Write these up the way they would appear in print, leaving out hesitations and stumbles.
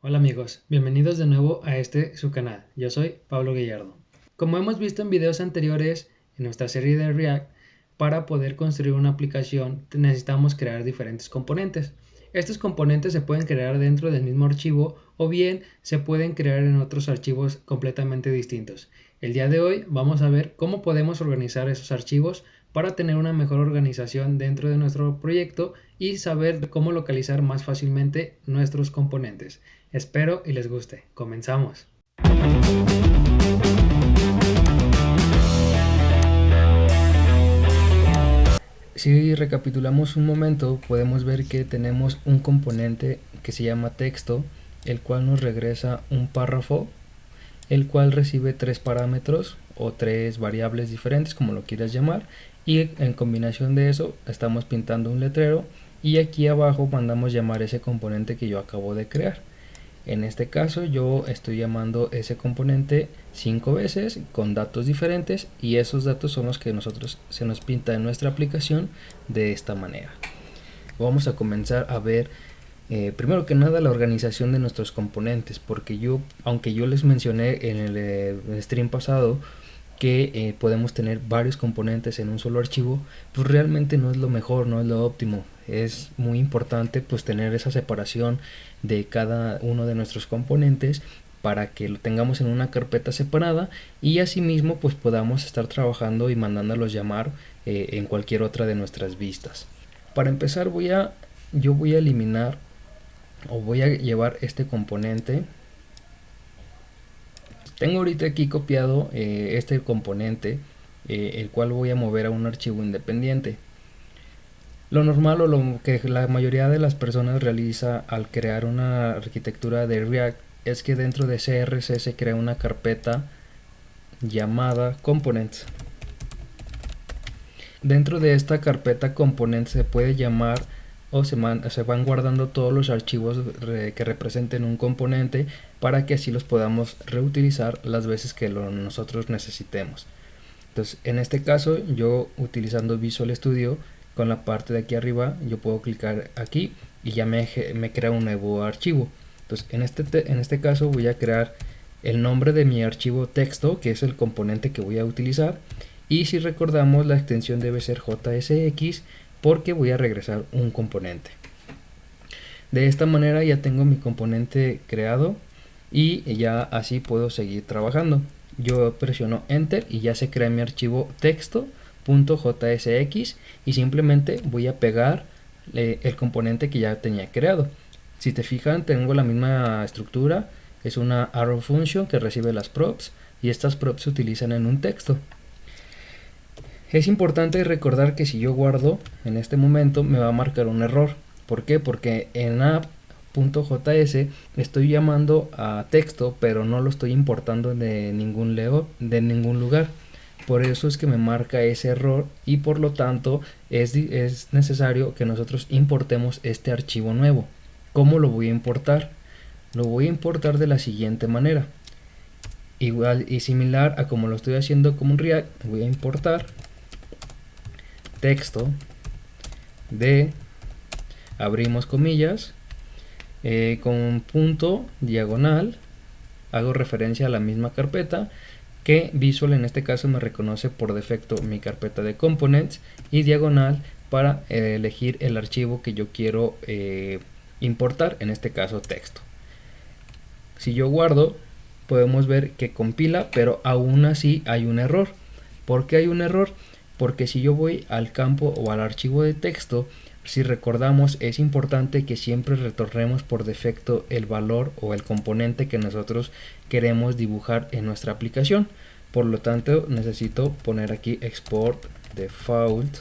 Hola amigos, bienvenidos de nuevo a su canal. Yo soy Pablo Gallardo. Como hemos visto en videos anteriores en nuestra serie de React, para poder construir una aplicación necesitamos crear diferentes componentes. Estos componentes se pueden crear dentro del mismo archivo o bien se pueden crear en otros archivos completamente distintos. El día de hoy vamos a ver cómo podemos organizar esos archivos para tener una mejor organización dentro de nuestro proyecto y saber cómo localizar más fácilmente nuestros componentes. Espero y les guste. Comenzamos. Si recapitulamos un momento, podemos ver que tenemos un componente que se llama texto, el cual nos regresa un párrafo, el cual recibe tres parámetros o tres variables diferentes, como lo quieras llamar, y en combinación de eso estamos pintando un letrero y aquí abajo mandamos llamar ese componente que yo acabo de crear. En este caso yo estoy llamando ese componente 5 veces con datos diferentes y esos datos son los que nosotros se nos pinta en nuestra aplicación de esta manera. Vamos a comenzar a ver primero que nada la organización de nuestros componentes, porque aunque yo les mencioné en el stream pasado que podemos tener varios componentes en un solo archivo, pues realmente no es lo mejor, no es lo óptimo. Es muy importante pues tener esa separación de cada uno de nuestros componentes para que lo tengamos en una carpeta separada y asimismo pues podamos estar trabajando y mandándolos llamar en cualquier otra de nuestras vistas. Para empezar yo voy a eliminar o voy a llevar este componente. Tengo ahorita aquí copiado este componente, el cual voy a mover a un archivo independiente. Lo normal o lo que la mayoría de las personas realiza al crear una arquitectura de React es que dentro de CRC se crea una carpeta llamada Components. Dentro de esta carpeta Components se puede llamar o se van guardando todos los archivos que representen un componente para que así los podamos reutilizar las veces que nosotros necesitemos. Entonces en este caso yo utilizando Visual Studio con la parte de aquí arriba yo puedo clicar aquí y ya me crea un nuevo archivo. Entonces en este caso voy a crear el nombre de mi archivo texto, que es el componente que voy a utilizar, y si recordamos la extensión debe ser JSX porque voy a regresar un componente. De esta manera ya tengo mi componente creado y ya así puedo seguir trabajando. Yo presiono enter y ya se crea mi archivo texto.jsx y simplemente voy a pegar el componente que ya tenía creado. Si te fijan, tengo la misma estructura, es una arrow function que recibe las props y estas props se utilizan en un texto. Es importante recordar que si yo guardo en este momento me va a marcar un error. ¿Por qué? Porque en app.js estoy llamando a texto pero no lo estoy importando de ningún lugar. Por eso es que me marca ese error y por lo tanto es necesario que nosotros importemos este archivo nuevo. ¿Cómo lo voy a importar? Lo voy a importar de la siguiente manera. Igual y similar a como lo estoy haciendo con React, voy a importar texto de, abrimos comillas, con punto diagonal, hago referencia a la misma carpeta que Visual en este caso me reconoce por defecto mi carpeta de components, y diagonal para elegir el archivo que yo quiero importar, en este caso texto. Si yo guardo podemos ver que compila, pero aún así hay un error. ¿Por qué hay un error? Porque si yo voy al campo o al archivo de texto, si recordamos es importante que siempre retornemos por defecto el valor o el componente que nosotros queremos dibujar en nuestra aplicación. Por lo tanto necesito poner aquí export default,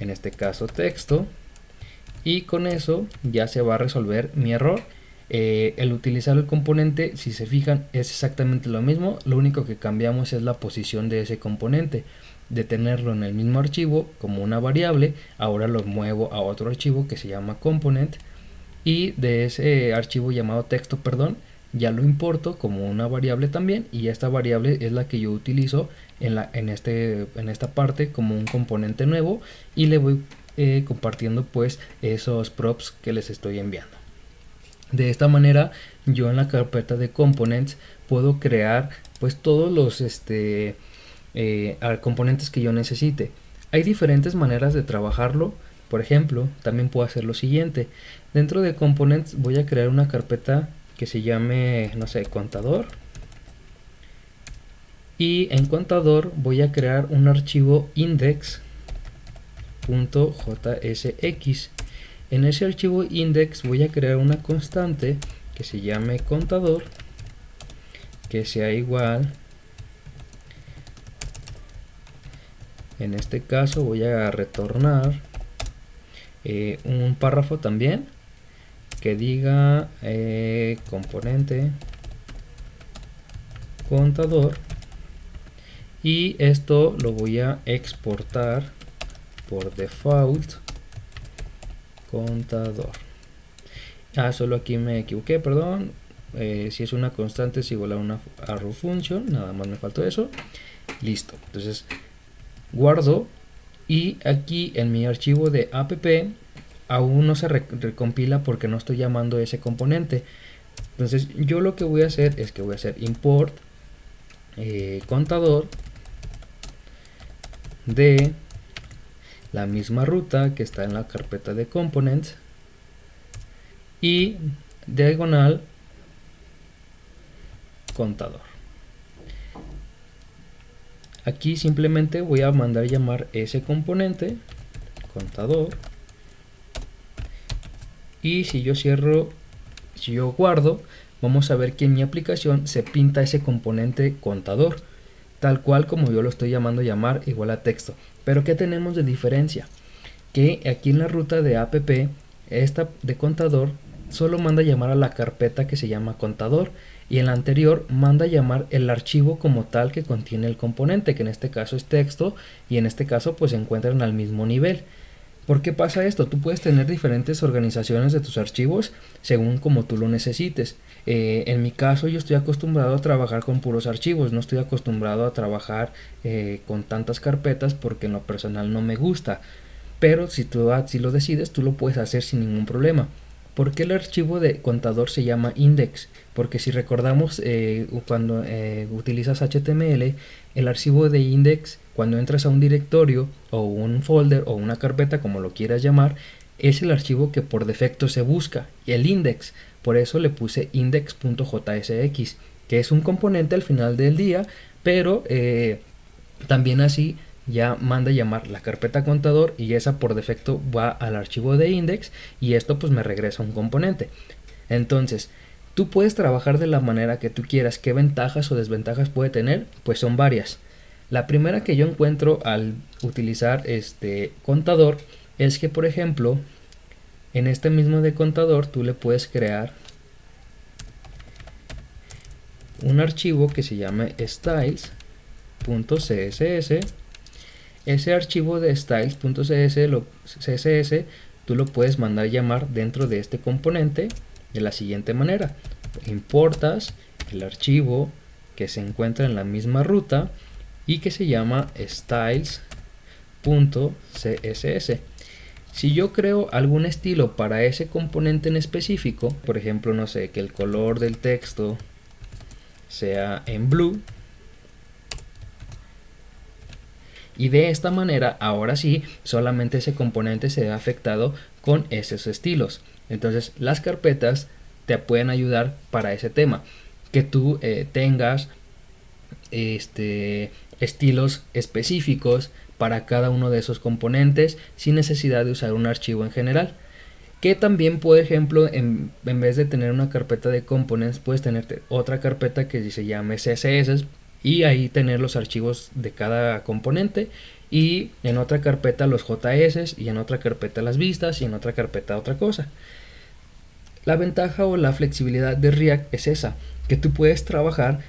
en este caso texto, y con eso ya se va a resolver mi error. El utilizar el componente, si se fijan, es exactamente lo mismo, lo único que cambiamos es la posición de ese componente. De tenerlo en el mismo archivo como una variable, ahora lo muevo a otro archivo que se llama component, y de ese archivo llamado texto, perdón, ya lo importo como una variable también, y esta variable es la que yo utilizo en esta parte como un componente nuevo, y le voy compartiendo pues esos props que les estoy enviando. De esta manera yo en la carpeta de components puedo crear pues todos los componentes que yo necesite. Hay diferentes maneras de trabajarlo. Por ejemplo, también puedo hacer lo siguiente. Dentro de components voy a crear una carpeta que se llame, no sé, contador. Y en contador voy a crear un archivo index.jsx. En ese archivo index voy a crear una constante que se llame contador, que sea igual, en este caso voy a retornar un párrafo también que diga componente contador, y esto lo voy a exportar por default contador. Solo aquí me equivoqué, perdón. Si es una constante es igual a una arrow function, nada más me faltó eso. Listo, entonces guardo, y aquí en mi archivo de app aún no se recompila porque no estoy llamando ese componente. Entonces yo lo que voy a hacer es que voy a hacer import contador de la misma ruta que está en la carpeta de components y diagonal contador. Aquí simplemente voy a mandar llamar ese componente contador, y si yo cierro, si yo guardo, vamos a ver que en mi aplicación se pinta ese componente contador tal cual como yo lo estoy llamando llamar, igual a texto. Pero ¿qué tenemos de diferencia? Que aquí en la ruta de app, esta de contador solo manda llamar a la carpeta que se llama contador, y en la anterior manda llamar el archivo como tal que contiene el componente, que en este caso es texto, y en este caso pues se encuentran al mismo nivel. ¿Por qué pasa esto? Tú puedes tener diferentes organizaciones de tus archivos según como tú lo necesites. En mi caso yo estoy acostumbrado a trabajar con puros archivos, no estoy acostumbrado a trabajar con tantas carpetas porque en lo personal no me gusta. Pero si tú si lo decides, tú lo puedes hacer sin ningún problema. ¿Por qué el archivo de contador se llama index? Porque si recordamos cuando utilizas HTML, el archivo de index, cuando entras a un directorio o un folder o una carpeta, como lo quieras llamar, es el archivo que por defecto se busca, el index. Por eso le puse index.jsx, que es un componente al final del día, pero también así ya manda llamar la carpeta contador, y esa por defecto va al archivo de index, y esto pues me regresa un componente. Entonces tú puedes trabajar de la manera que tú quieras. ¿Qué ventajas o desventajas puede tener? Pues son varias. La primera que yo encuentro al utilizar este contador es que, por ejemplo, en este mismo de contador tú le puedes crear un archivo que se llame styles.css. Ese archivo de styles.css tú lo puedes mandar llamar dentro de este componente de la siguiente manera: importas el archivo que se encuentra en la misma ruta y que se llama styles.css. Si yo creo algún estilo para ese componente en específico, por ejemplo, no sé, que el color del texto sea en blue, y de esta manera ahora sí solamente ese componente se ve afectado con esos estilos. Entonces las carpetas te pueden ayudar para ese tema, que tú tengas estilos específicos para cada uno de esos componentes sin necesidad de usar un archivo en general. Que también, por ejemplo, en vez de tener una carpeta de components, puedes tener otra carpeta que se llame CSS, y ahí tener los archivos de cada componente, y en otra carpeta los JS, y en otra carpeta las vistas, y en otra carpeta otra cosa. La ventaja o la flexibilidad de React es esa, que tú puedes trabajar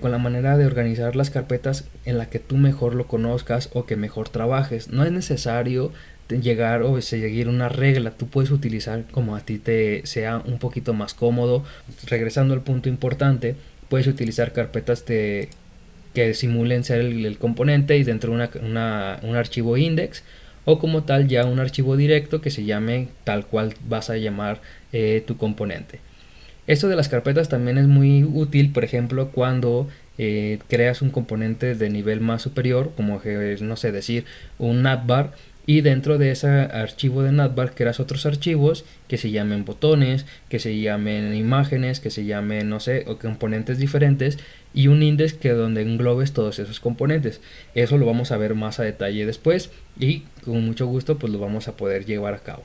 con la manera de organizar las carpetas en la que tú mejor lo conozcas o que mejor trabajes. No es necesario llegar o seguir una regla, tú puedes utilizar como a ti te sea un poquito más cómodo. Regresando al punto importante, puedes utilizar carpetas que simulen ser el componente y dentro de un archivo index, o como tal ya un archivo directo que se llame tal cual vas a llamar tu componente. Esto de las carpetas también es muy útil, por ejemplo, cuando creas un componente de nivel más superior, como que, no sé, decir un navbar, y dentro de ese archivo de navbar creas otros archivos que se llamen botones, que se llamen imágenes, que se llamen, no sé, o componentes diferentes, y un index que donde englobes todos esos componentes. Eso lo vamos a ver más a detalle después y con mucho gusto pues lo vamos a poder llevar a cabo.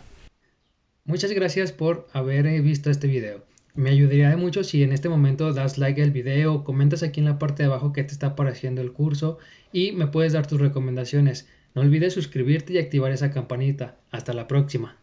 Muchas gracias por haber visto este video. Me ayudaría mucho si en este momento das like al video, comentas aquí en la parte de abajo qué te está pareciendo el curso y me puedes dar tus recomendaciones. No olvides suscribirte y activar esa campanita. Hasta la próxima.